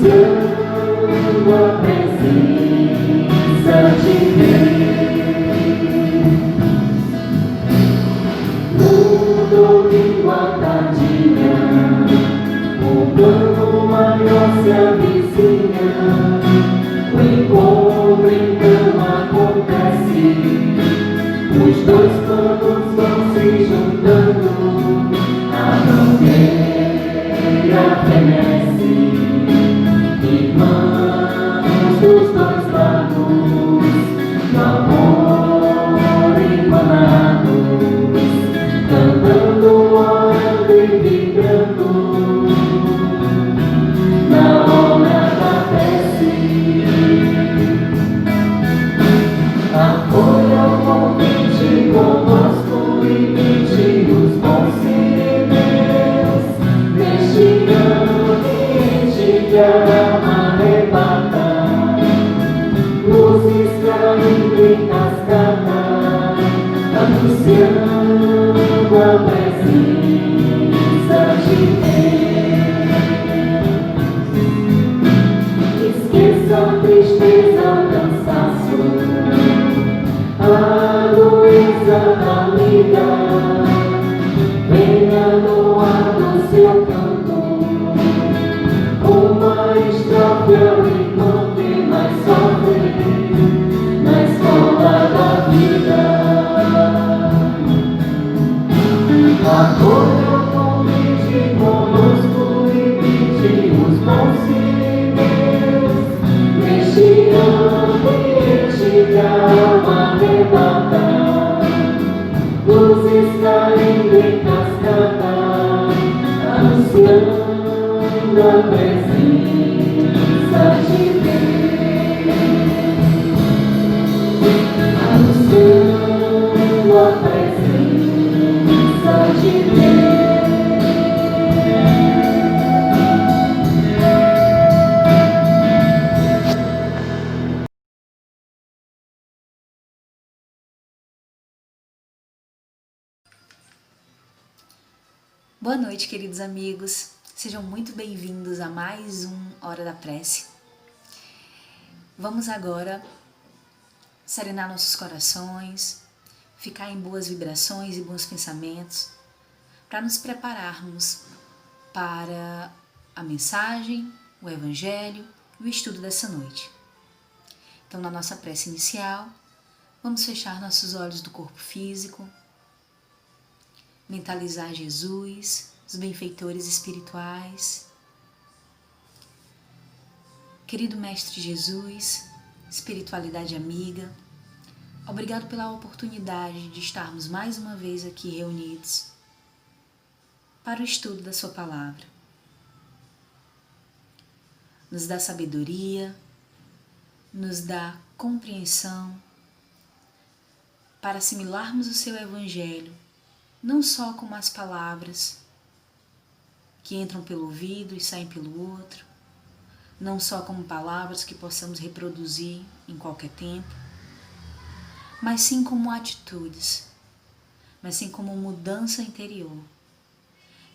anunciando a presença de Deus. No domingo à tardinha, o plano maior se avizinha. O encontro então acontece, os dois planos vão se juntando, a bandeira fenece, irmãos dos dois lados, no amor emanados, cantando, orando e vibrando, na hora da prece. Acolha o convite conosco, imite os bons sireneus, neste ambiente que a alma arrebata, luzes caindo em cascata, anunciando a presença de Deus. Esqueça a tristeza, o cansaço, a luz amiga, venha no ar do seu canto, uma estrofe ao encontro e mais sofre na escola da vida. Acolha o convite conosco e pede os bons sireneus, neste ambiente que a alma arrebata, luzes caindo em cascata, anunciando a presença de Deus, anunciando a presença de Deus. Boa noite, queridos amigos. Sejam muito bem-vindos a mais Hora da Prece. Vamos agora serenar nossos corações, ficar em boas vibrações e bons pensamentos, para nos prepararmos para a mensagem, o Evangelho e o estudo dessa noite. Então, na nossa prece inicial, vamos fechar nossos olhos do corpo físico, mentalizar Jesus, os benfeitores espirituais. Querido Mestre Jesus, espiritualidade amiga, obrigado pela oportunidade de estarmos mais uma vez aqui reunidos para o estudo da sua palavra. Nos dá sabedoria, nos dá compreensão para assimilarmos o seu Evangelho, não só como as palavras que entram pelo ouvido e saem pelo outro, não só como palavras que possamos reproduzir em qualquer tempo, mas sim como atitudes, mas sim como mudança interior,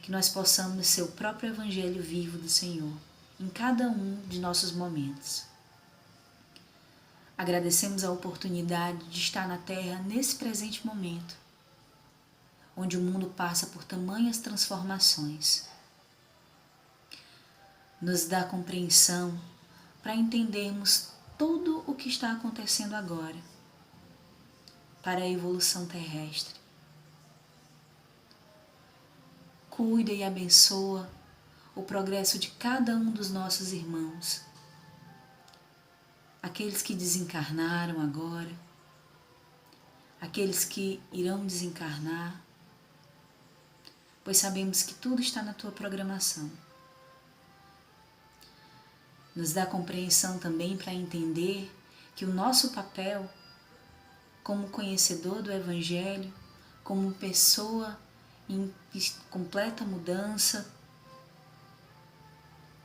que nós possamos ser o próprio Evangelho vivo do Senhor em cada um de nossos momentos. Agradecemos a oportunidade de estar na Terra nesse presente momento, onde o mundo passa por tamanhas transformações. Nos dá compreensão para entendermos tudo o que está acontecendo agora para a evolução terrestre. Cuida e abençoa o progresso de cada um dos nossos irmãos, aqueles que desencarnaram agora, aqueles que irão desencarnar, pois sabemos que tudo está na tua programação. Nos dá compreensão também para entender que o nosso papel, como conhecedor do Evangelho, como pessoa em completa mudança,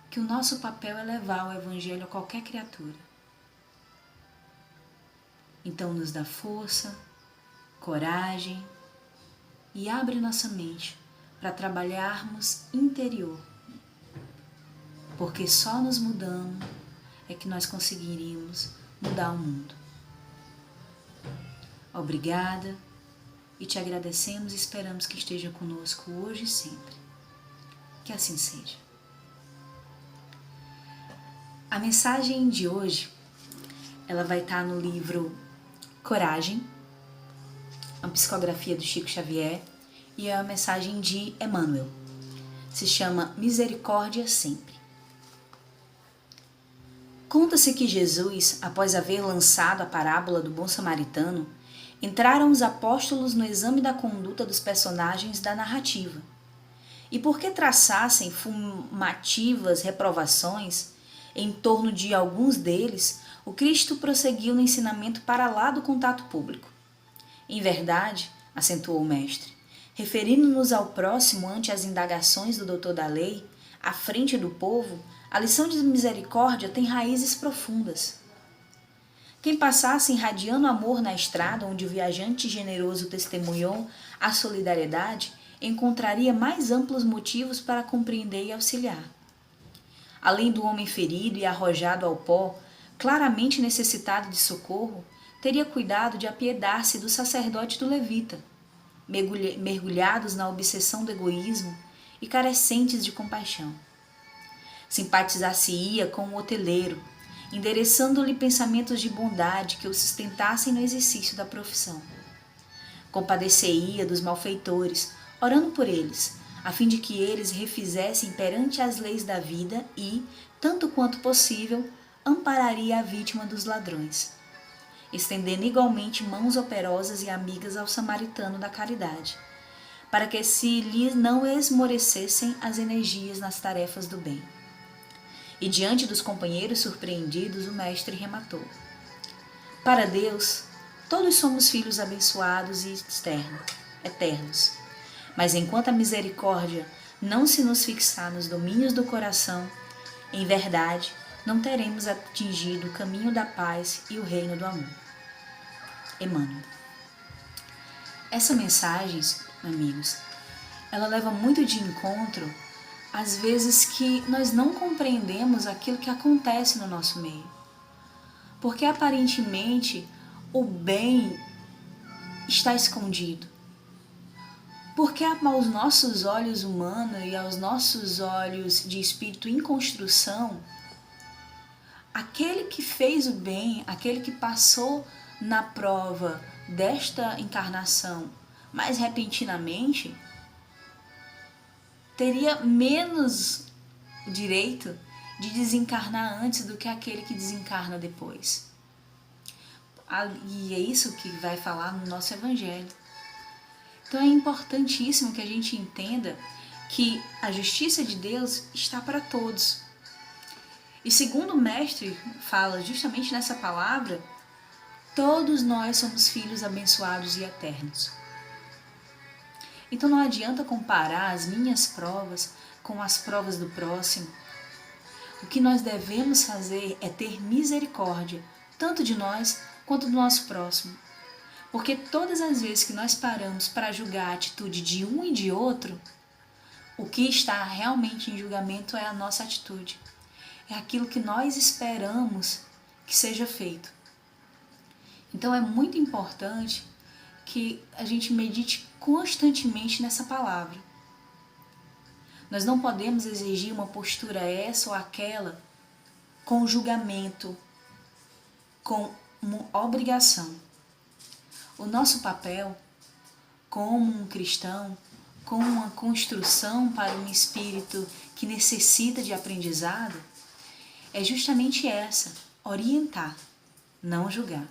que o nosso papel é levar o Evangelho a qualquer criatura. Então nos dá força, coragem e abre nossa mente para trabalharmos interior, porque só nos mudando é que nós conseguiríamos mudar o mundo. Obrigada e te agradecemos e esperamos que esteja conosco hoje e sempre. Que assim seja. A mensagem de hoje, ela vai estar no livro Coragem, uma psicografia do Chico Xavier, e é a mensagem de Emmanuel. Se chama Misericórdia Sempre. Conta-se que Jesus, após haver lançado a parábola do bom samaritano, entraram os apóstolos no exame da conduta dos personagens da narrativa. E porque traçassem fumativas reprovações em torno de alguns deles, o Cristo prosseguiu no ensinamento para lá do contato público. Em verdade, acentuou o mestre, referindo-nos ao próximo ante as indagações do doutor da lei, à frente do povo, a lição de misericórdia tem raízes profundas. Quem passasse irradiando amor na estrada onde o viajante generoso testemunhou a solidariedade, encontraria mais amplos motivos para compreender e auxiliar. Além do homem ferido e arrojado ao pó, claramente necessitado de socorro, teria cuidado de apiedar-se do sacerdote e do levita, mergulhados na obsessão do egoísmo e carecentes de compaixão. Simpatizar-se-ia com o hoteleiro, endereçando-lhe pensamentos de bondade que o sustentassem no exercício da profissão. Compadecer-ia dos malfeitores, orando por eles, a fim de que eles refizessem perante as leis da vida e, tanto quanto possível, ampararia a vítima dos ladrões, estendendo igualmente mãos operosas e amigas ao samaritano da caridade, para que se lhes não esmorecessem as energias nas tarefas do bem. E diante dos companheiros surpreendidos, o mestre rematou. Para Deus, todos somos filhos abençoados e eternos. Mas enquanto a misericórdia não se nos fixar nos domínios do coração, em verdade, não teremos atingido o caminho da paz e o reino do amor. Emmanuel. Essa mensagem, amigos, ela leva muito de encontro às vezes que nós não compreendemos aquilo que acontece no nosso meio. Porque aparentemente o bem está escondido. Porque aos nossos olhos humanos e aos nossos olhos de espírito em construção, aquele que fez o bem, aquele que passou na prova desta encarnação mais repentinamente, teria menos direito de desencarnar antes do que aquele que desencarna depois. E é isso que vai falar no nosso Evangelho. Então é importantíssimo que a gente entenda que a justiça de Deus está para todos. E segundo o mestre fala justamente nessa palavra, todos nós somos filhos abençoados e eternos. Então não adianta comparar as minhas provas com as provas do próximo. O que nós devemos fazer é ter misericórdia, tanto de nós quanto do nosso próximo. Porque todas as vezes que nós paramos para julgar a atitude de um e de outro, o que está realmente em julgamento é a nossa atitude. É aquilo que nós esperamos que seja feito. Então é muito importante que a gente medite constantemente nessa palavra. Nós não podemos exigir uma postura essa ou aquela com julgamento, com uma obrigação. O nosso papel como um cristão, como uma construção para um espírito que necessita de aprendizado, é justamente essa, orientar, não julgar.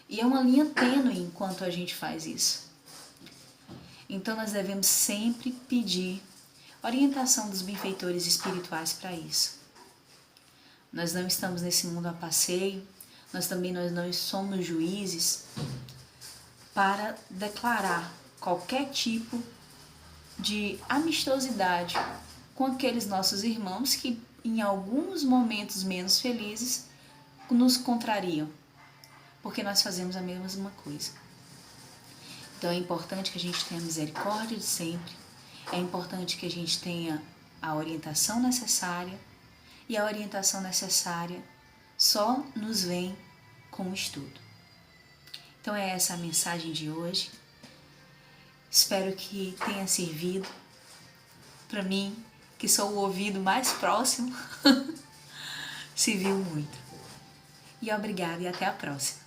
E é uma linha tênue enquanto a gente faz isso. Então nós devemos sempre pedir orientação dos benfeitores espirituais para isso. Nós não estamos nesse mundo a passeio, nós não somos juízes para declarar qualquer tipo de amistosidade com aqueles nossos irmãos que em alguns momentos menos felizes nos contrariam, porque nós fazemos a mesma coisa. Então é importante que a gente tenha misericórdia de sempre, é importante que a gente tenha a orientação necessária e a orientação necessária só nos vem com o estudo. Então é essa a mensagem de hoje. Espero que tenha servido para mim, que sou o ouvido mais próximo. Serviu muito. E obrigada e até a próxima.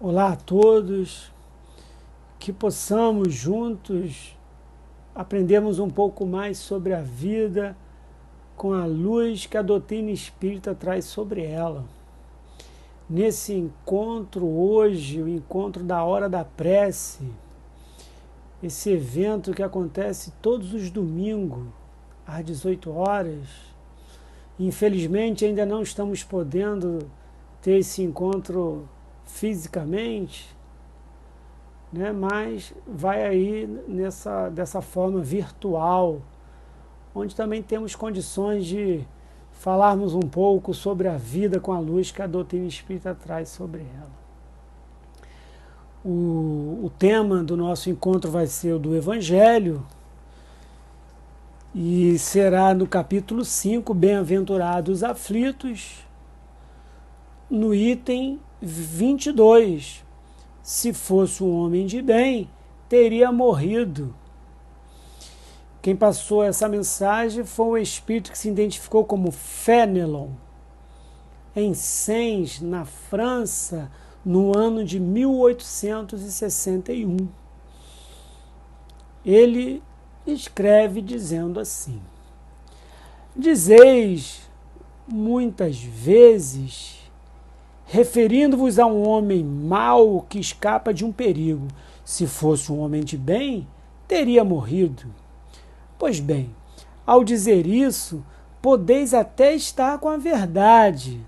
Olá a todos, que possamos juntos aprendermos um pouco mais sobre a vida com a luz que a doutrina espírita traz sobre ela. nesse encontro hoje, o encontro da hora da prece, esse evento que acontece todos os domingos, às 18 horas. Infelizmente ainda não estamos podendo ter esse encontro fisicamente, né? Mas vai aí dessa forma virtual, onde também temos condições de falarmos um pouco sobre a vida com a luz que a doutrina espírita traz sobre ela. O tema do nosso encontro vai ser o do Evangelho e será no capítulo 5, Bem-aventurados aflitos, no item 22. Se fosse um homem de bem, teria morrido. Quem passou essa mensagem foi o espírito que se identificou como Fénelon, em Sens, na França, no ano de 1861. Ele escreve dizendo assim: dizeis muitas vezes, referindo-vos a um homem mau que escapa de um perigo, se fosse um homem de bem, teria morrido. Pois bem, ao dizer isso, podeis até estar com a verdade.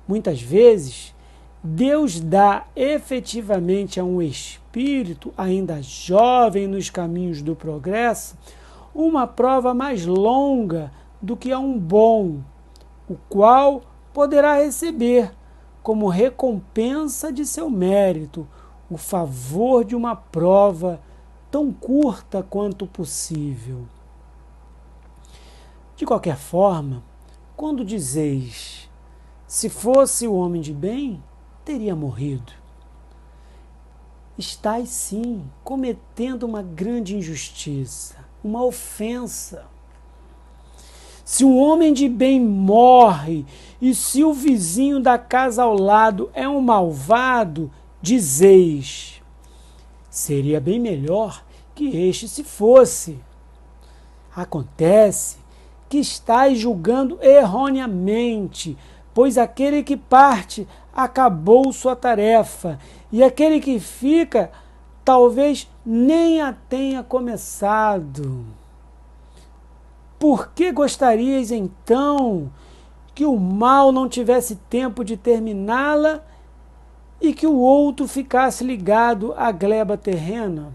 Muitas vezes, Deus dá efetivamente a um espírito ainda jovem nos caminhos do progresso uma prova mais longa do que a um bom, o qual poderá receber, como recompensa de seu mérito, o favor de uma prova tão curta quanto possível. De qualquer forma, quando dizeis, se fosse o homem de bem, teria morrido, estais sim cometendo uma grande injustiça, uma ofensa. Se um homem de bem morre e se o vizinho da casa ao lado é um malvado, dizeis, seria bem melhor que este se fosse. Acontece que estais julgando erroneamente, pois aquele que parte acabou sua tarefa, e aquele que fica talvez nem a tenha começado. Por que gostarias então que o mal não tivesse tempo de terminá-la e que o outro ficasse ligado à gleba terrena?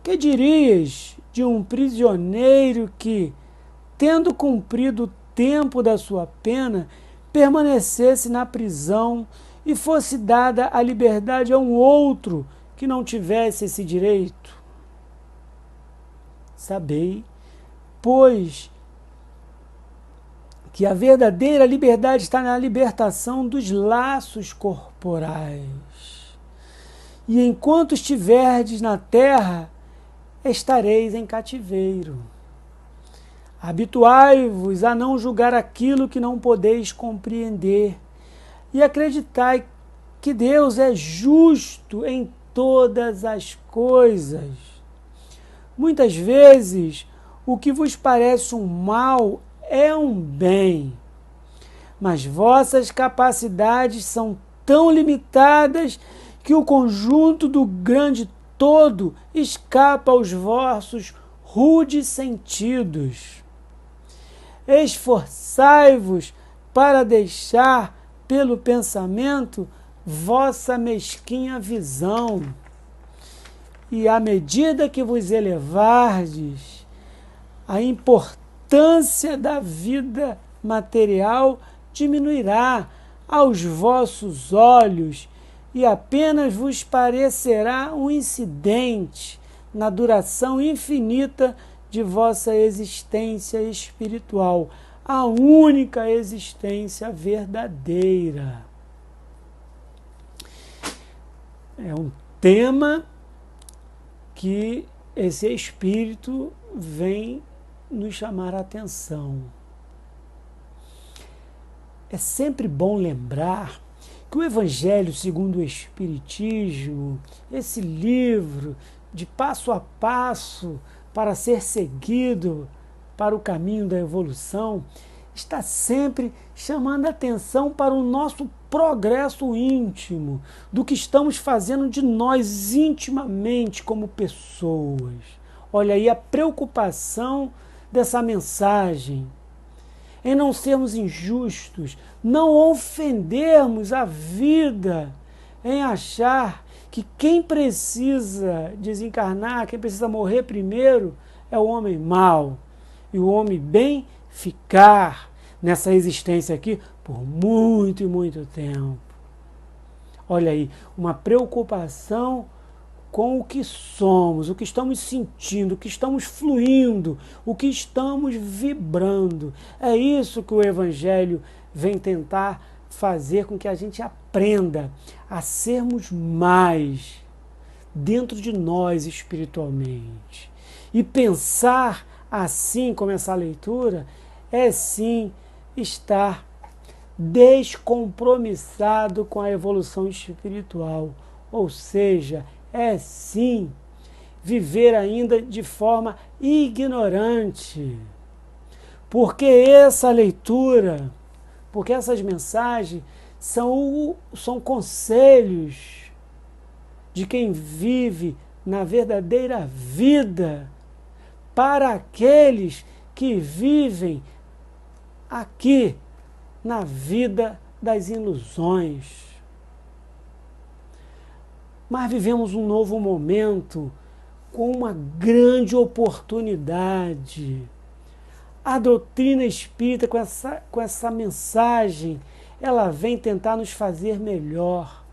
Que dirias de um prisioneiro que, tendo cumprido o tempo da sua pena, permanecesse na prisão e fosse dada a liberdade a um outro que não tivesse esse direito? Sabei, pois, que a verdadeira liberdade está na libertação dos laços corporais. E enquanto estiverdes na terra, estareis em cativeiro. Habituai-vos a não julgar aquilo que não podeis compreender e acreditai que Deus é justo em todas as coisas. Muitas vezes, o que vos parece um mal é um bem, mas vossas capacidades são tão limitadas que o conjunto do grande todo escapa aos vossos rudes sentidos. Esforçai-vos para deixar pelo pensamento vossa mesquinha visão, e à medida que vos elevardes, a importância da vida material diminuirá aos vossos olhos e apenas vos parecerá um incidente na duração infinita de vossa existência espiritual, a única existência verdadeira. É um tema que esse espírito vem nos chamar a atenção. É sempre bom lembrar que o Evangelho segundo o Espiritismo, esse livro de passo a passo para ser seguido para o caminho da evolução, está sempre chamando a atenção para o nosso progresso íntimo, do que estamos fazendo de nós intimamente como pessoas. Olha aí a preocupação dessa mensagem, em não sermos injustos, não ofendermos a vida, em achar que quem precisa desencarnar, quem precisa morrer primeiro, é o homem mau, e o homem bem ficar nessa existência aqui por muito e muito tempo. Olha aí, uma preocupação com o que somos, o que estamos sentindo, o que estamos fluindo, o que estamos vibrando. É isso que o Evangelho vem tentar fazer com que a gente aprenda a sermos mais dentro de nós espiritualmente. E pensar assim, como essa leitura, é sim estar descompromissado com a evolução espiritual. Ou seja, é sim viver ainda de forma ignorante. Porque essa leitura, porque essas mensagens são conselhos de quem vive na verdadeira vida para aqueles que vivem aqui na vida das ilusões. Mas vivemos um novo momento com uma grande oportunidade. A doutrina espírita, com essa mensagem, ela vem tentar nos fazer melhor.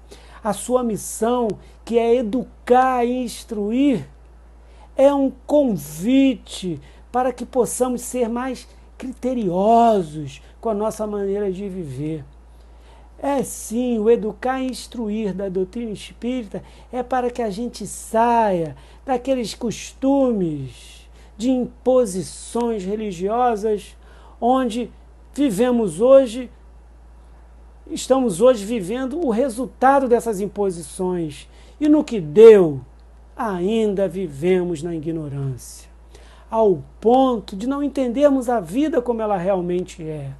A sua missão, que é educar e instruir, é um convite para que possamos ser mais criteriosos com a nossa maneira de viver. É sim, o educar e instruir da doutrina espírita é para que a gente saia daqueles costumes de imposições religiosas onde estamos hoje vivendo o resultado dessas imposições. E no que deu, ainda vivemos na ignorância, ao ponto de não entendermos a vida como ela realmente é.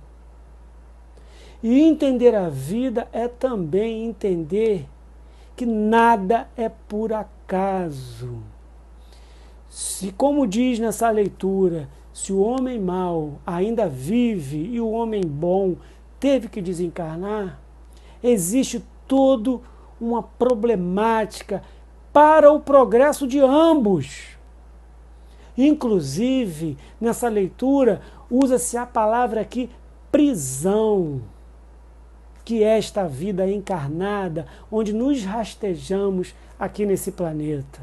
E entender a vida é também entender que nada é por acaso. Se, como diz nessa leitura, se o homem mau ainda vive e o homem bom teve que desencarnar, existe toda uma problemática para o progresso de ambos. Inclusive, nessa leitura, usa-se a palavra aqui, prisão, que é esta vida encarnada, onde nos rastejamos aqui nesse planeta.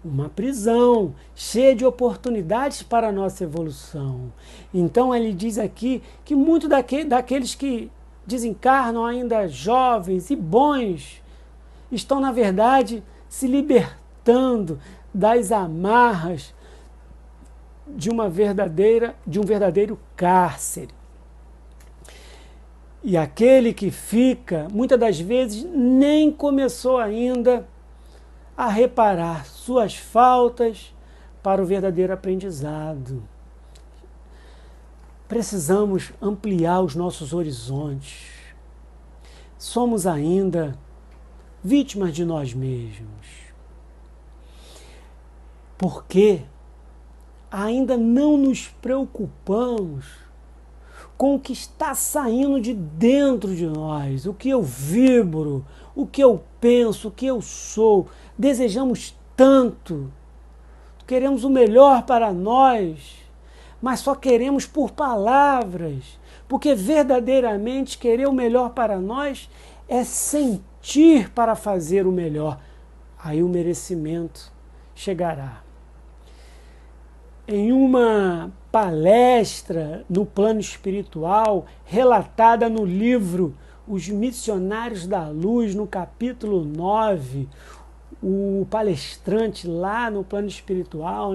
Uma prisão cheia de oportunidades para a nossa evolução. Então ele diz aqui que muitos daqueles que desencarnam ainda jovens e bons estão, na verdade, se libertando das amarras de um verdadeiro cárcere. E aquele que fica, muitas das vezes, nem começou ainda a reparar suas faltas para o verdadeiro aprendizado. Precisamos ampliar os nossos horizontes. Somos ainda vítimas de nós mesmos. Porque ainda não nos preocupamos com o que está saindo de dentro de nós, o que eu vibro, o que eu penso, o que eu sou. Desejamos tanto, queremos o melhor para nós, mas só queremos por palavras, porque verdadeiramente querer o melhor para nós é sentir para fazer o melhor. Aí o merecimento chegará. Em uma palestra no plano espiritual, relatada no livro Os Missionários da Luz, no capítulo 9, o palestrante lá no plano espiritual,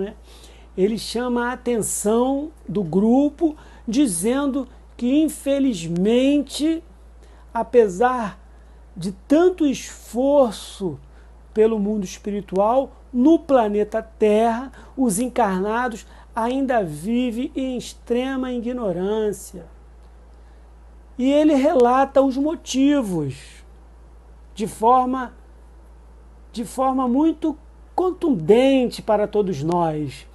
ele chama a atenção do grupo, dizendo que, infelizmente, apesar de tanto esforço pelo mundo espiritual, no planeta Terra, os encarnados ainda vive em extrema ignorância. E ele relata os motivos de forma muito contundente para todos nós.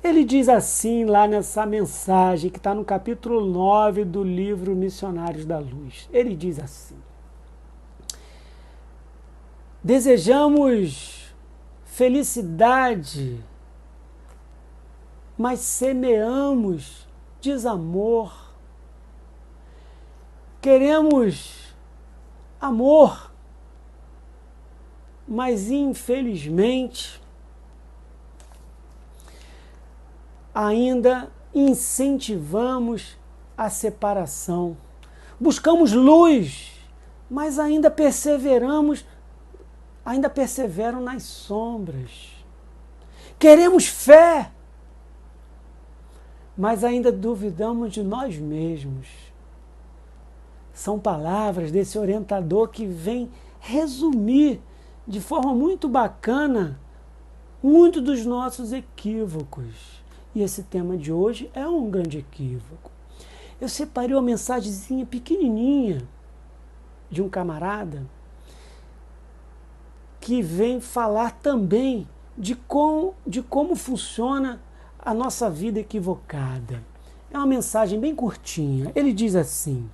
Ele diz assim lá nessa mensagem que está no capítulo 9 do livro Missionários da Luz. Ele diz assim: desejamos felicidade, mas semeamos desamor. Queremos amor, mas infelizmente ainda incentivamos a separação. Buscamos luz, mas ainda perseveram nas sombras. Queremos fé, mas ainda duvidamos de nós mesmos. São palavras desse orientador que vem resumir de forma muito bacana muito dos nossos equívocos. E esse tema de hoje é um grande equívoco. Eu separei uma mensagenzinha pequenininha de um camarada que vem falar também de como funciona a nossa vida equivocada. É uma mensagem bem curtinha. Ele diz assim: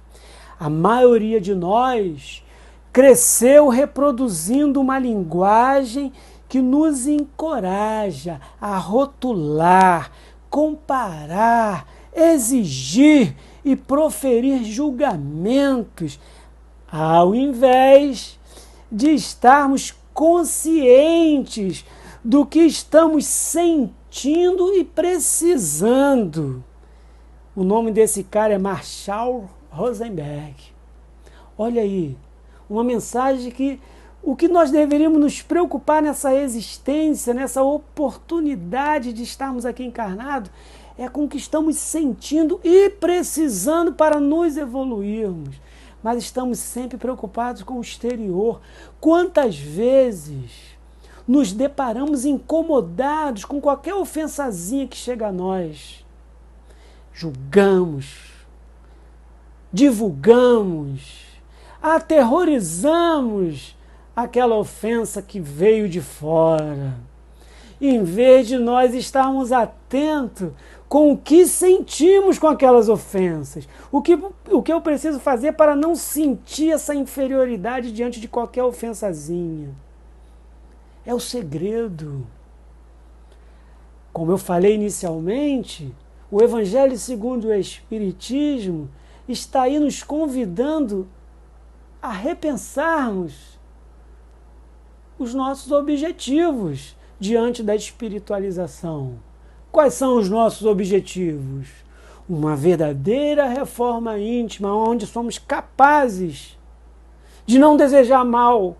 a maioria de nós cresceu reproduzindo uma linguagem que nos encoraja a rotular, comparar, exigir e proferir julgamentos, ao invés de estarmos conscientes do que estamos sentindo e precisando. O nome desse cara é Marshall Rosenberg. Olha aí, uma mensagem que o que nós deveríamos nos preocupar nessa existência, nessa oportunidade de estarmos aqui encarnados, é com o que estamos sentindo e precisando para nos evoluirmos. Mas estamos sempre preocupados com o exterior. Quantas vezes nos deparamos incomodados com qualquer ofensazinha que chega a nós? Julgamos, divulgamos, aterrorizamos aquela ofensa que veio de fora, em vez de nós estarmos atentos com o que sentimos com aquelas ofensas. O que eu preciso fazer para não sentir essa inferioridade diante de qualquer ofensazinha? É o segredo. Como eu falei inicialmente, o Evangelho segundo o Espiritismo está aí nos convidando a repensarmos os nossos objetivos diante da espiritualização. Quais são os nossos objetivos? Uma verdadeira reforma íntima, onde somos capazes de não desejar mal,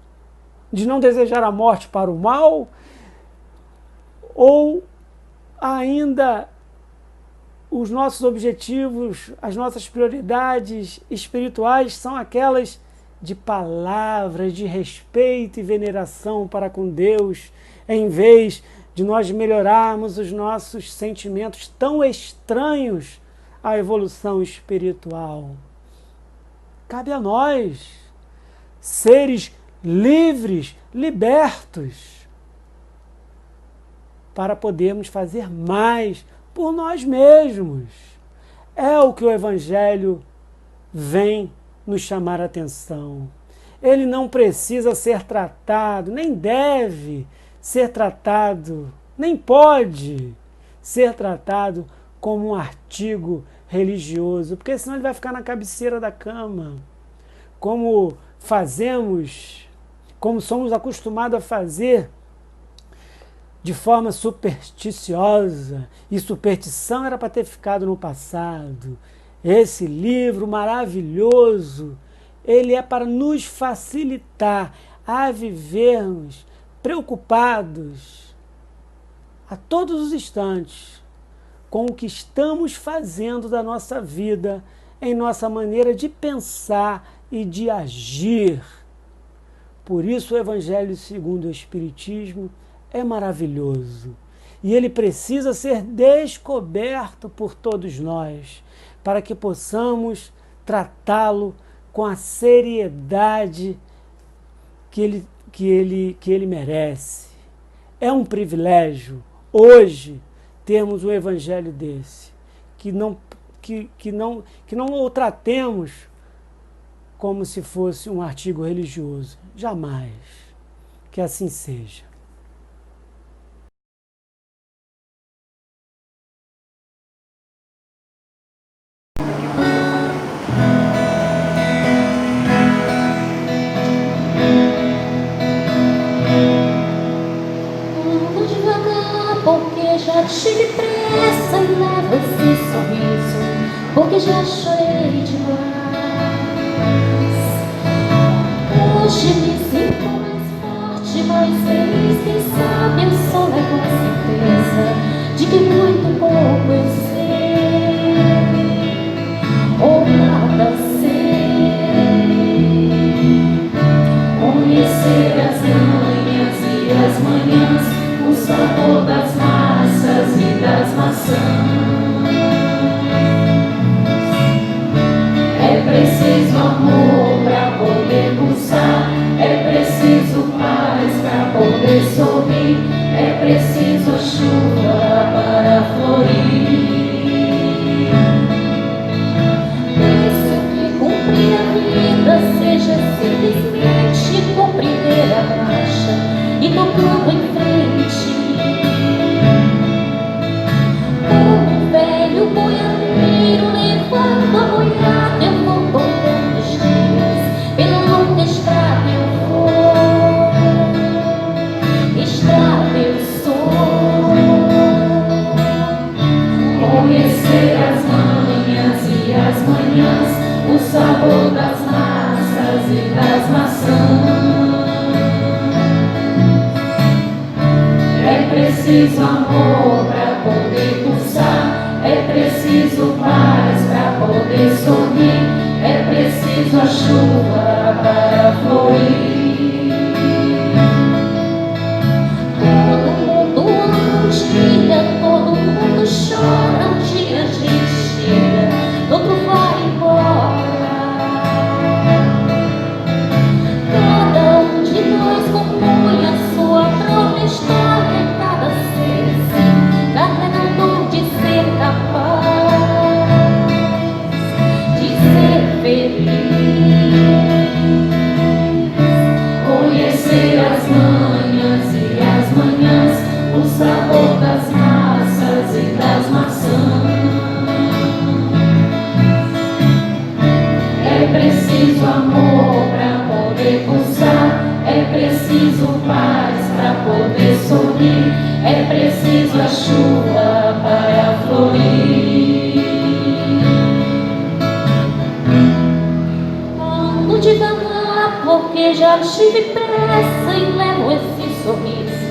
de não desejar a morte para o mal, ou ainda os nossos objetivos, as nossas prioridades espirituais são aquelas de palavras de respeito e veneração para com Deus, em vez de nós melhorarmos os nossos sentimentos tão estranhos à evolução espiritual. Cabe a nós, seres livres, libertos, para podermos fazer mais por nós mesmos. É o que o Evangelho vem nos chamar a atenção. Ele não precisa ser tratado, nem deve ser tratado, nem pode ser tratado como um artigo religioso, porque senão ele vai ficar na cabeceira da cama, como somos acostumados a fazer de forma supersticiosa, e superstição era para ter ficado no passado. Esse livro maravilhoso, ele é para nos facilitar a vivermos preocupados a todos os instantes com o que estamos fazendo da nossa vida, em nossa maneira de pensar e de agir. Por isso o Evangelho segundo o Espiritismo é maravilhoso. e ele precisa ser descoberto por todos nós, para que possamos tratá-lo com a seriedade que ele merece. É um privilégio hoje termos um evangelho desse, que não o tratemos como se fosse um artigo religioso. Jamais. Que assim seja. Ando devagar porque já tive pressa e levo esse sorriso porque já chorei demais. Hoje me sinto mais forte, mais feliz. Quem sabe eu só levo a certeza de que muito pouco eu sei ou nada sei. Conhecer as manhas e as manhãs, o sabor das massas e das maçãs. É preciso amor para poder pulsar, é preciso paz para poder sorrir, é preciso a chuva para florir. Penso que cumprir a vida seja simplesmente compreender a marcha e tocando em frente. Como um velho boiadeiro levando a boiada, eu vou contando os dias. Pela longa estrada eu vou, estrada eu sou. Conhecer as manhas e as manhãs, o sabor das massas e das maçãs. É preciso amor para poder pulsar, é preciso paz para poder sorrir, é preciso a chuva para florir. Todo mundo ama um dia, todo mundo chora um dia, a gente chega, outro vai embora. Cada um de nós compõe a sua própria história, cada ser assim, carregador de ser capaz de ser feliz. Conhecer as manhas e as manhãs, o sabor das massas e das maçãs. É preciso amor para poder pulsar, é preciso paz para poder sorrir, é preciso a chuva para florir. Ando devagar porque já tive pressa e levo esse sorriso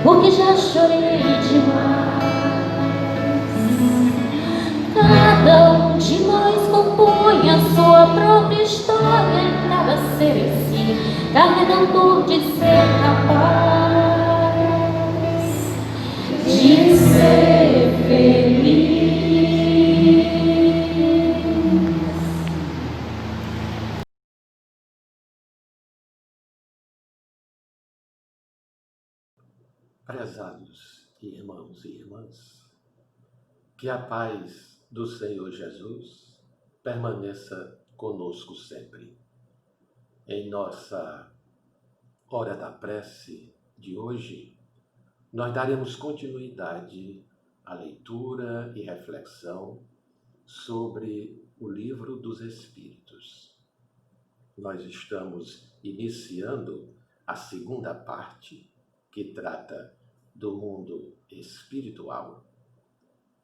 porque já chorei demais. Cada um de nós compõe a sua própria história, cada ser em si, carregador de ser capaz de ser feliz. Prezados irmãos e irmãs, que a paz do Senhor Jesus permaneça conosco sempre. Em nossa hora da prece de hoje, nós daremos continuidade à leitura e reflexão sobre o Livro dos Espíritos. Nós estamos iniciando a segunda parte, que trata do mundo espiritual,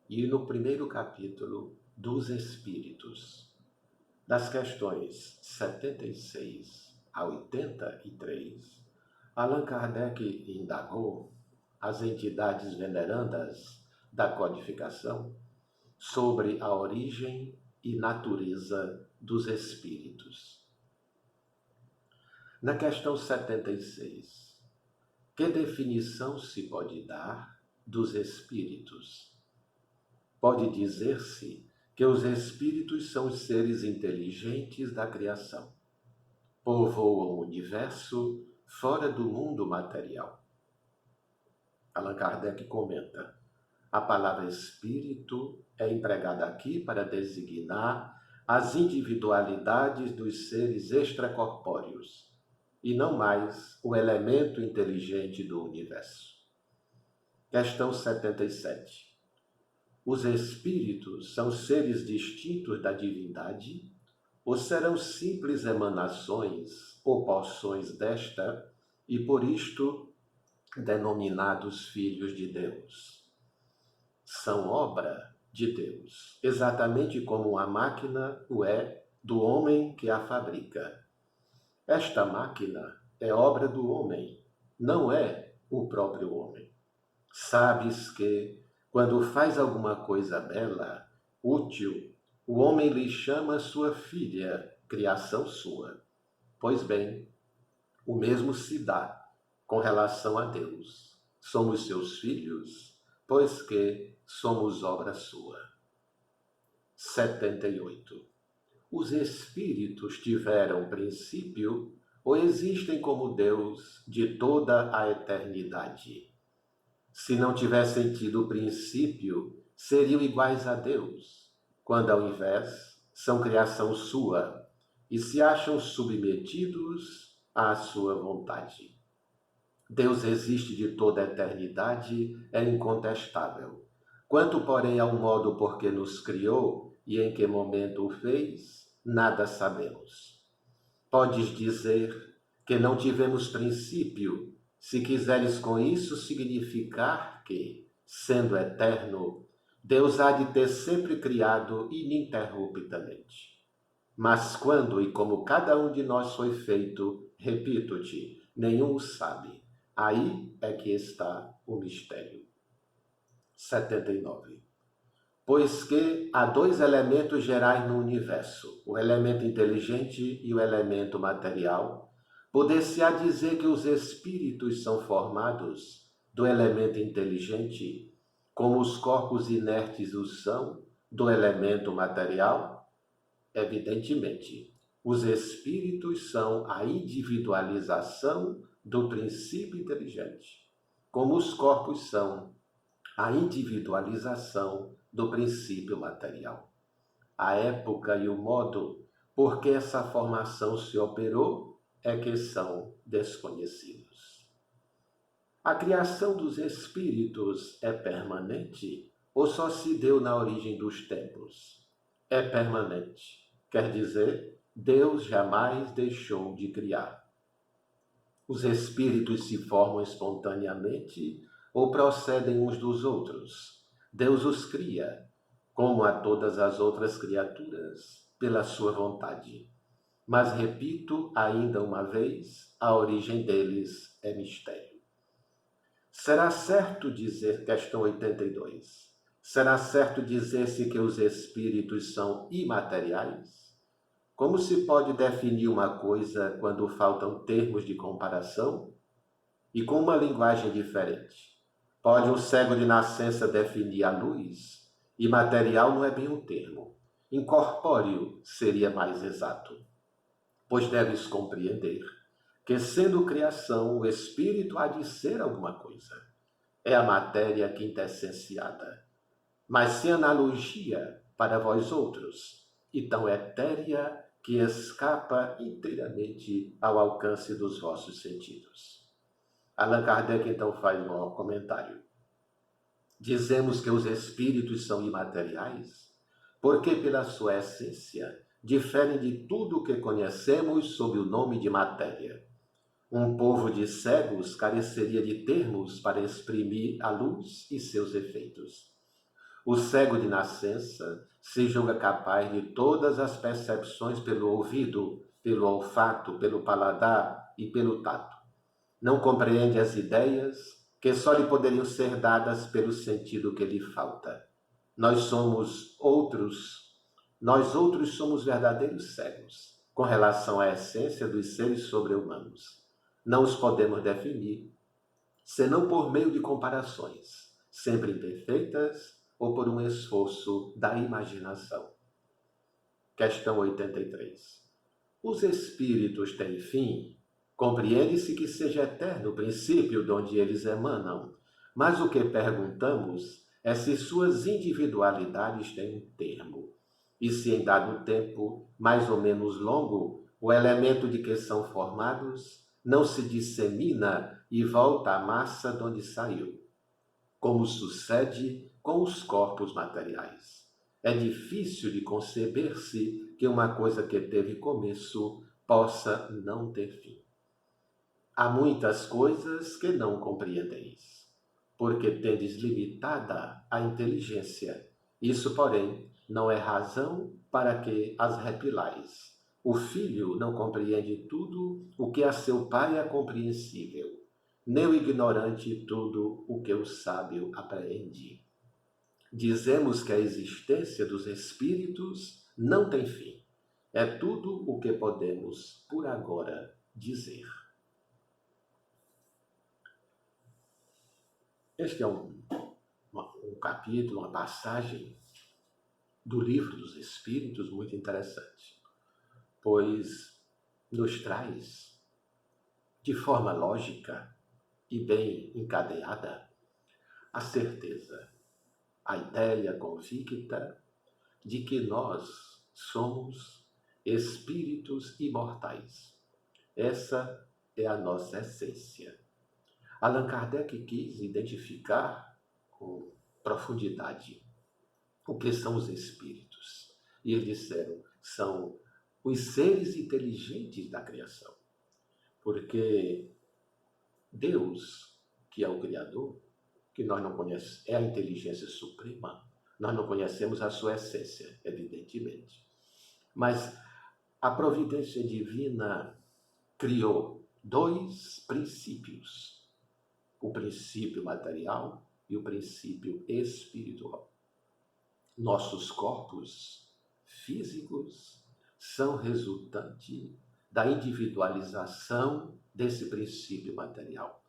e no primeiro capítulo dos Espíritos, das questões 76 a 83, Allan Kardec indagou as entidades venerandas da codificação sobre a origem e natureza dos espíritos. Na questão 76, que definição se pode dar dos espíritos. Pode dizer-se que os espíritos são os seres inteligentes da criação. Povoam o universo fora do mundo material. Allan Kardec comenta: a palavra espírito é empregada aqui para designar as individualidades dos seres extracorpóreos, e não mais o elemento inteligente do universo. Questão 77. Os espíritos são seres distintos da divindade ou serão simples emanações ou porções desta e por isto denominados filhos de Deus? São obra de Deus, exatamente como a máquina o é do homem que a fabrica. Esta máquina é obra do homem, não é o próprio homem. Sabes que, quando faz alguma coisa bela, útil, o homem lhe chama sua filha, criação sua. Pois bem, o mesmo se dá com relação a Deus. Somos seus filhos, pois que somos obra sua. 78. Os espíritos tiveram princípio ou existem como Deus de toda a eternidade? Se não tivessem tido princípio, seriam iguais a Deus, quando ao invés são criação sua e se acham submetidos à sua vontade. Deus existe de toda a eternidade, é incontestável. Quanto, porém, ao modo por que nos criou e em que momento o fez, nada sabemos. Podes dizer que não tivemos princípio, se quiseres com isso significar que, sendo eterno, Deus há de ter sempre criado ininterruptamente. Mas quando e como cada um de nós foi feito, repito-te, nenhum o sabe. Aí é que está o mistério. 79. Pois que há dois elementos gerais no universo, o elemento inteligente e o elemento material, poder-se-á dizer que os espíritos são formados do elemento inteligente, como os corpos inertes o são do elemento material? Evidentemente, os espíritos são a individualização do princípio inteligente, como os corpos são a individualização do princípio material. A época e o modo por que essa formação se operou é que são desconhecidos. A criação dos espíritos é permanente ou só se deu na origem dos tempos? É permanente, quer dizer, Deus jamais deixou de criar. Os espíritos se formam espontaneamente ou procedem uns dos outros. Deus os cria, como a todas as outras criaturas, pela sua vontade. Mas repito ainda uma vez, a origem deles é mistério. Será certo dizer, questão 82, será certo dizer-se que os espíritos são imateriais? Como se pode definir uma coisa quando faltam termos de comparação? E com uma linguagem diferente. Pode um cego de nascença definir a luz? Imaterial não é bem um termo. Incorpóreo seria mais exato. Pois deves compreender que, sendo criação, o espírito há de ser alguma coisa. É a matéria quintessenciada. Mas sem analogia para vós outros, e tão etérea que escapa inteiramente ao alcance dos vossos sentidos. Allan Kardec então faz um comentário. Dizemos que os espíritos são imateriais, porque pela sua essência diferem de tudo o que conhecemos sob o nome de matéria. Um povo de cegos careceria de termos para exprimir a luz e seus efeitos. O cego de nascença se julga capaz de todas as percepções pelo ouvido, pelo olfato, pelo paladar e pelo tato. Não compreende as ideias que só lhe poderiam ser dadas pelo sentido que lhe falta. Nós outros somos verdadeiros cegos com relação à essência dos seres sobre-humanos. Não os podemos definir, senão por meio de comparações, sempre imperfeitas ou por um esforço da imaginação? Questão 83. Os espíritos têm fim? Compreende-se que seja eterno o princípio de onde eles emanam, mas o que perguntamos é se suas individualidades têm um termo, e se em dado tempo mais ou menos longo, o elemento de que são formados não se dissemina e volta à massa de onde saiu, como sucede com os corpos materiais. É difícil de conceber-se que uma coisa que teve começo possa não ter fim. Há muitas coisas que não compreendeis, porque tendes limitada a inteligência. Isso, porém, não é razão para que as repilais. O filho não compreende tudo o que a seu pai é compreensível, nem o ignorante tudo o que o sábio apreende. Dizemos que a existência dos espíritos não tem fim. É tudo o que podemos, por agora, dizer. Este é um capítulo, uma passagem do Livro dos Espíritos muito interessante, pois nos traz, de forma lógica e bem encadeada, a certeza, a ideia convicta de que nós somos espíritos imortais. Essa é a nossa essência. Allan Kardec quis identificar com profundidade o que são os espíritos. E eles disseram, são os seres inteligentes da criação. Porque Deus, que é o Criador, que nós não conhecemos, é a inteligência suprema. Nós não conhecemos a sua essência, evidentemente. Mas a providência divina criou dois princípios: o princípio material e o princípio espiritual. Nossos corpos físicos são resultante da individualização desse princípio material.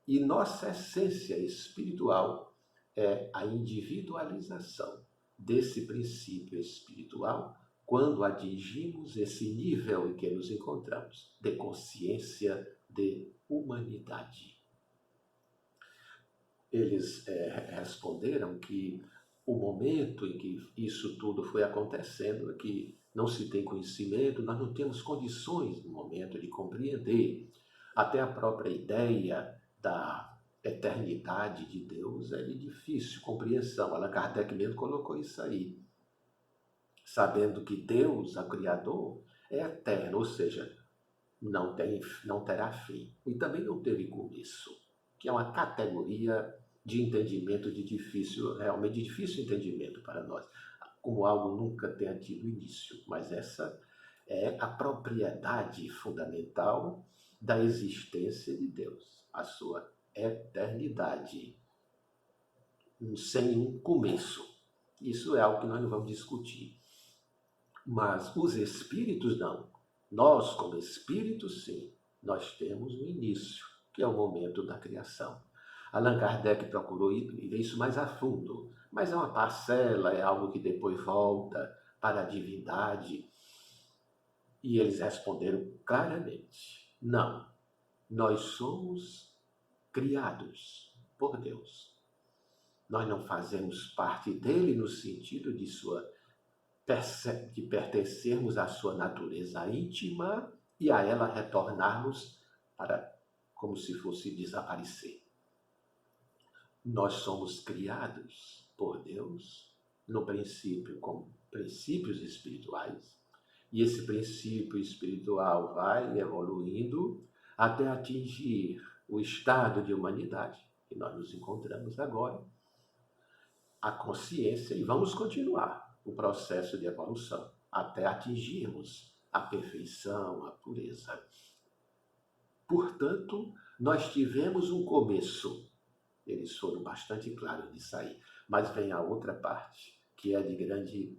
E nossa essência espiritual é a individualização desse princípio espiritual quando atingimos esse nível em que nos encontramos, de consciência de humanidade. Eles responderam que o momento em que isso tudo foi acontecendo é que não se tem conhecimento, nós não temos condições no momento de compreender. Até a própria ideia da eternidade de Deus é de difícil compreensão. Allan Kardec mesmo colocou isso aí. Sabendo que Deus, o Criador, é eterno, ou seja, não terá fim. E também não teve começo, que é uma categoria de entendimento realmente de difícil entendimento para nós, como algo nunca tenha tido início. Mas essa é a propriedade fundamental da existência de Deus, a sua eternidade, sem um começo. Isso é algo que nós não vamos discutir. Mas os espíritos não. Nós, como espíritos, sim, nós temos um início, que é o momento da criação. Allan Kardec procurou ir isso mais a fundo, mas é uma parcela, é algo que depois volta para a divindade. E eles responderam claramente: não, nós somos criados por Deus. Nós não fazemos parte dele no sentido de pertencermos à sua natureza íntima e a ela retornarmos como se fosse desaparecer. Nós somos criados por Deus, no princípio, com princípios espirituais, e esse princípio espiritual vai evoluindo até atingir o estado de humanidade que nós nos encontramos agora, a consciência, e vamos continuar o processo de evolução até atingirmos a perfeição, a pureza. Portanto, nós tivemos um começo. Eles foram bastante claros nisso aí. Mas vem a outra parte, que é de grande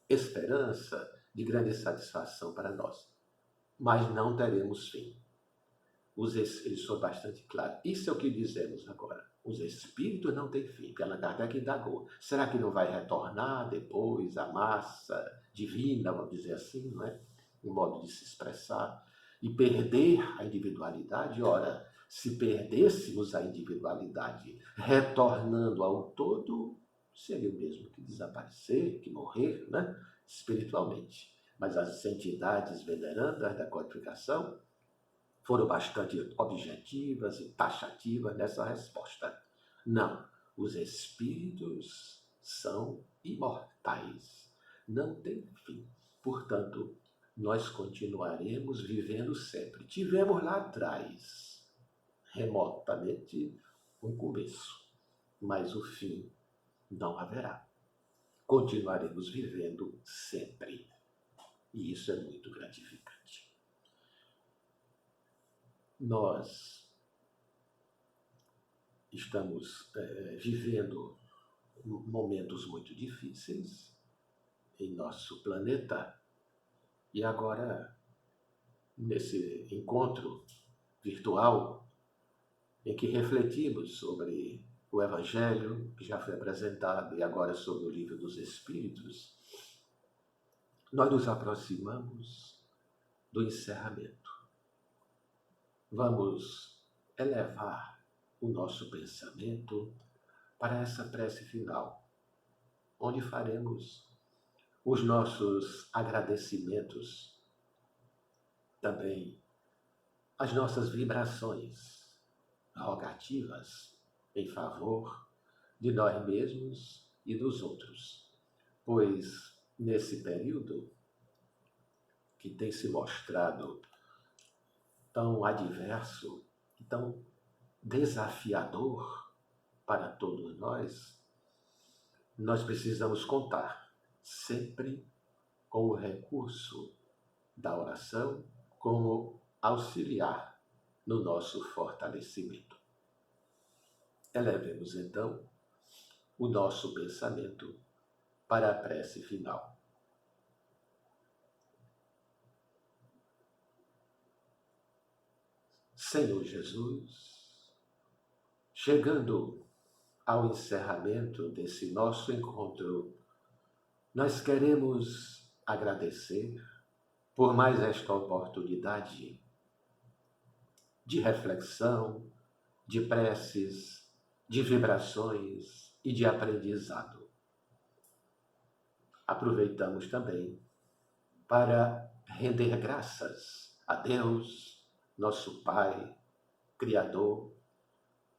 esperança, de grande satisfação para nós. Mas não teremos fim. Ele foi bastante claro. Isso é o que dizemos agora. Os espíritos não têm fim. Porque Allan Kardec indagou. Será que não vai retornar depois a massa divina, vamos dizer assim, não é? Um modo de se expressar. E perder a individualidade? Ora, se perdêssemos a individualidade retornando ao todo, seria o mesmo que desaparecer, que morrer, né? Espiritualmente. Mas as entidades venerandas da codificação foram bastante objetivas e taxativas nessa resposta. Não, os espíritos são imortais, não têm fim. Portanto, nós continuaremos vivendo sempre. Tivemos lá atrás, remotamente, um começo, mas o fim não haverá. Continuaremos vivendo sempre. E isso é muito gratificante. Nós estamos vivendo momentos muito difíceis em nosso planeta e agora, nesse encontro virtual, em que refletimos sobre o Evangelho, que já foi apresentado, e agora sobre o Livro dos Espíritos, nós nos aproximamos do encerramento. Vamos elevar o nosso pensamento para essa prece final, onde faremos os nossos agradecimentos, também as nossas vibrações rogativas em favor de nós mesmos e dos outros, pois nesse período que tem se mostrado tão adverso, tão desafiador para todos nós precisamos contar sempre com o recurso da oração como auxiliar no nosso fortalecimento. Elevemos, então, o nosso pensamento para a prece final. Senhor Jesus, chegando ao encerramento desse nosso encontro, nós queremos agradecer por mais esta oportunidade de reflexão, de preces, de vibrações e de aprendizado. Aproveitamos também para render graças a Deus, nosso Pai, Criador,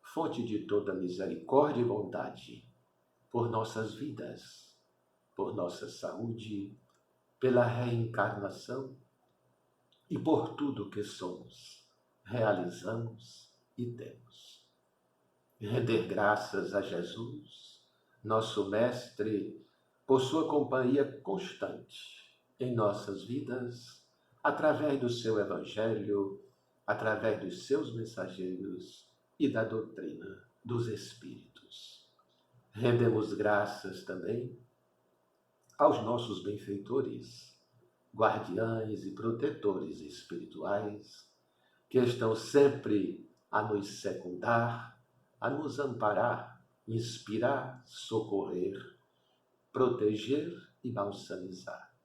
fonte de toda misericórdia e bondade, por nossas vidas, por nossa saúde, pela reencarnação e por tudo que somos, realizamos e temos. Render graças a Jesus, nosso Mestre, por sua companhia constante em nossas vidas, através do seu Evangelho, através dos seus mensageiros e da doutrina dos Espíritos. Rendemos graças também aos nossos benfeitores, guardiães e protetores espirituais, que estão sempre a nos secundar, a nos amparar, inspirar, socorrer, proteger e balsamizar.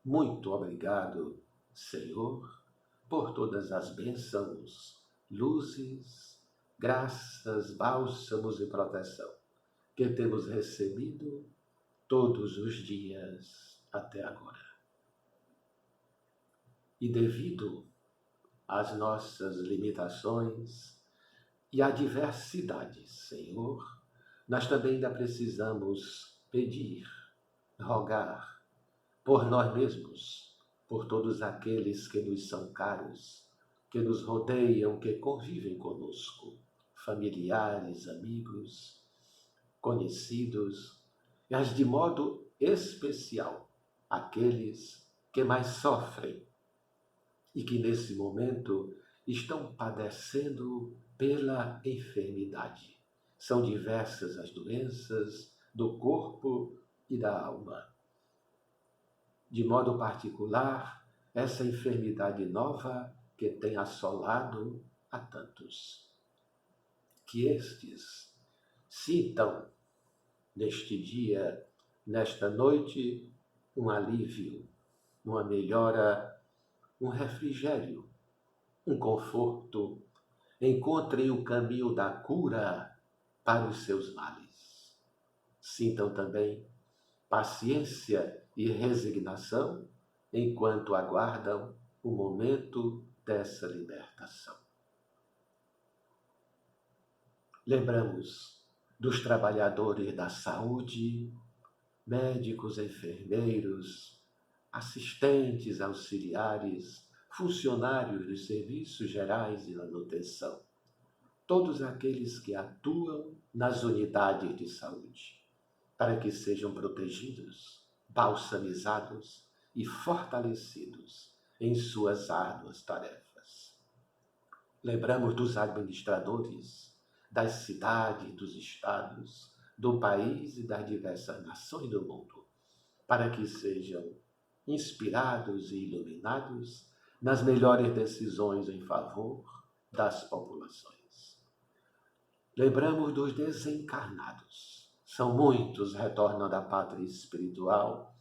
Muito obrigado, Senhor, por todas as bênçãos, luzes, graças, bálsamos e proteção que temos recebido todos os dias até agora. E devido às nossas limitações e à diversidade, Senhor, nós também ainda precisamos pedir, rogar por nós mesmos, por todos aqueles que nos são caros, que nos rodeiam, que convivem conosco, familiares, amigos, conhecidos, mas de modo especial aqueles que mais sofrem e que nesse momento estão padecendo pela enfermidade. São diversas as doenças do corpo e da alma. De modo particular, essa enfermidade nova que tem assolado a tantos. Que estes sintam neste dia, nesta noite, um alívio, uma melhora, um refrigério, um conforto. Encontrem o caminho da cura para os seus males. Sintam também paciência e resignação enquanto aguardam o momento dessa libertação. Lembramos dos trabalhadores da saúde, médicos, enfermeiros, assistentes, auxiliares, funcionários dos serviços gerais de manutenção, todos aqueles que atuam nas unidades de saúde, para que sejam protegidos, balsamizados e fortalecidos em suas árduas tarefas. Lembramos dos administradores das cidades, dos estados, do país e das diversas nações do mundo, para que sejam inspirados e iluminados nas melhores decisões em favor das populações. Lembramos dos desencarnados. São muitos, retornam da pátria espiritual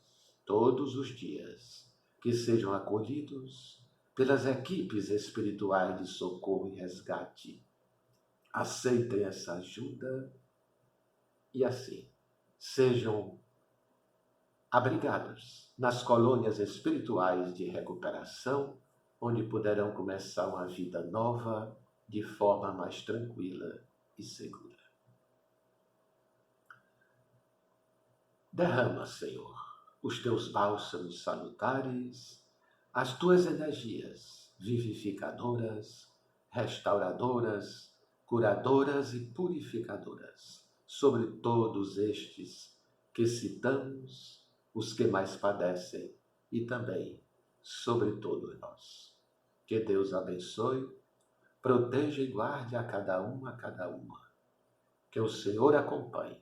todos os dias, que sejam acolhidos pelas equipes espirituais de socorro e resgate. Aceitem essa ajuda e assim sejam abrigados nas colônias espirituais de recuperação, onde poderão começar uma vida nova de forma mais tranquila e segura. Derrama, Senhor, os teus bálsamos salutares, as tuas energias vivificadoras, restauradoras, curadoras e purificadoras sobre todos estes que citamos, os que mais padecem e também sobre todos nós. Que Deus abençoe, proteja e guarde a cada uma. Que o Senhor acompanhe,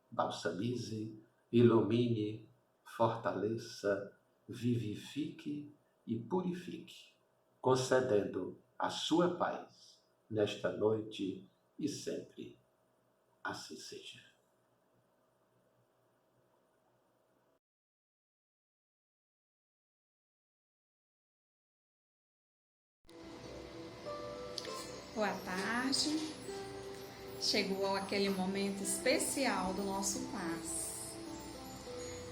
balsamize, ilumine, fortaleça, vivifique e purifique, concedendo a sua paz nesta noite e sempre. Assim seja. Boa tarde. Chegou aquele momento especial do nosso passe.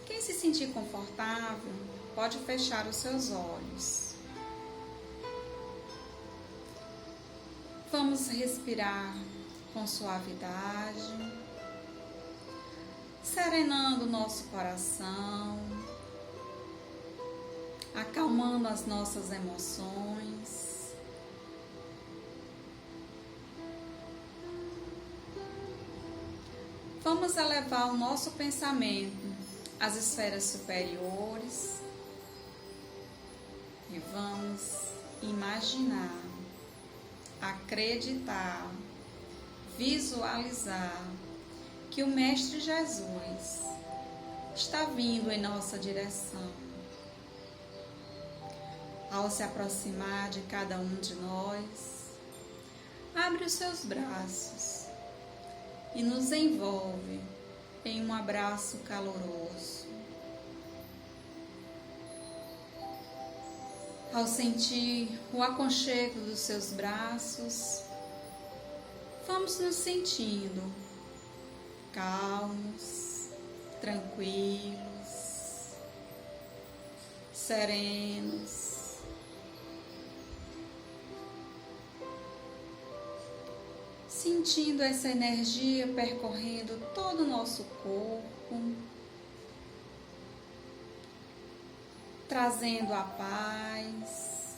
Quem se sentir confortável pode fechar os seus olhos. Vamos respirar com suavidade, serenando o nosso coração, acalmando as nossas emoções. Vamos elevar o nosso pensamento às esferas superiores e vamos imaginar, acreditar, visualizar que o Mestre Jesus está vindo em nossa direção. Ao se aproximar de cada um de nós, abre os seus braços e nos envolve em um abraço caloroso. Ao sentir o aconchego dos seus braços, vamos nos sentindo calmos, tranquilos, serenos. Sentindo essa energia percorrendo todo o nosso corpo, trazendo a paz,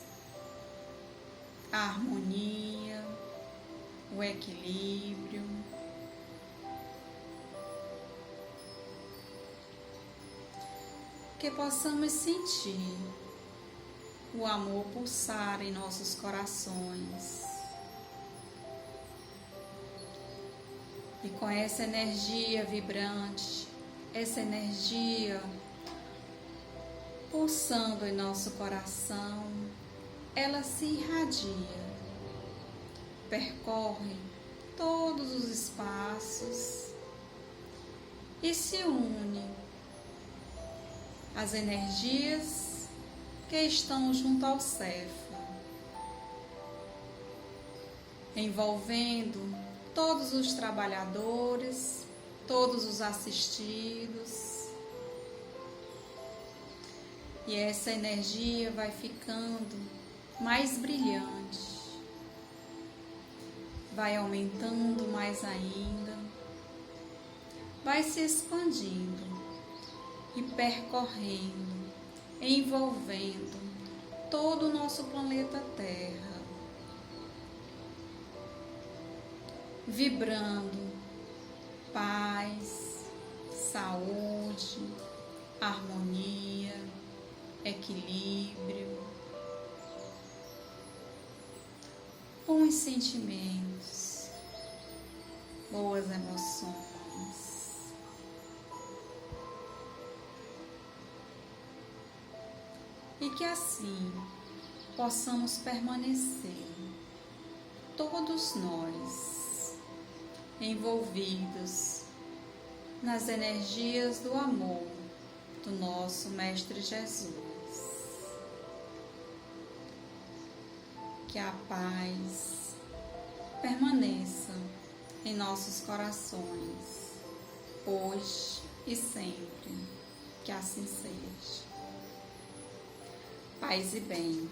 a harmonia, o equilíbrio. Que possamos sentir o amor pulsar em nossos corações. E com essa energia vibrante, essa energia pulsando em nosso coração, ela se irradia, percorre todos os espaços e se une às energias que estão junto ao Céfiro, envolvendo todos os trabalhadores, todos os assistidos. E essa energia vai ficando mais brilhante, vai aumentando mais ainda, vai se expandindo e percorrendo, envolvendo todo o nosso planeta Terra, vibrando paz, saúde, harmonia, equilíbrio, bons sentimentos, boas emoções. E que assim possamos permanecer, todos nós, envolvidos nas energias do amor do nosso Mestre Jesus. Que a paz permaneça em nossos corações, hoje e sempre, que assim seja. Paz e bem.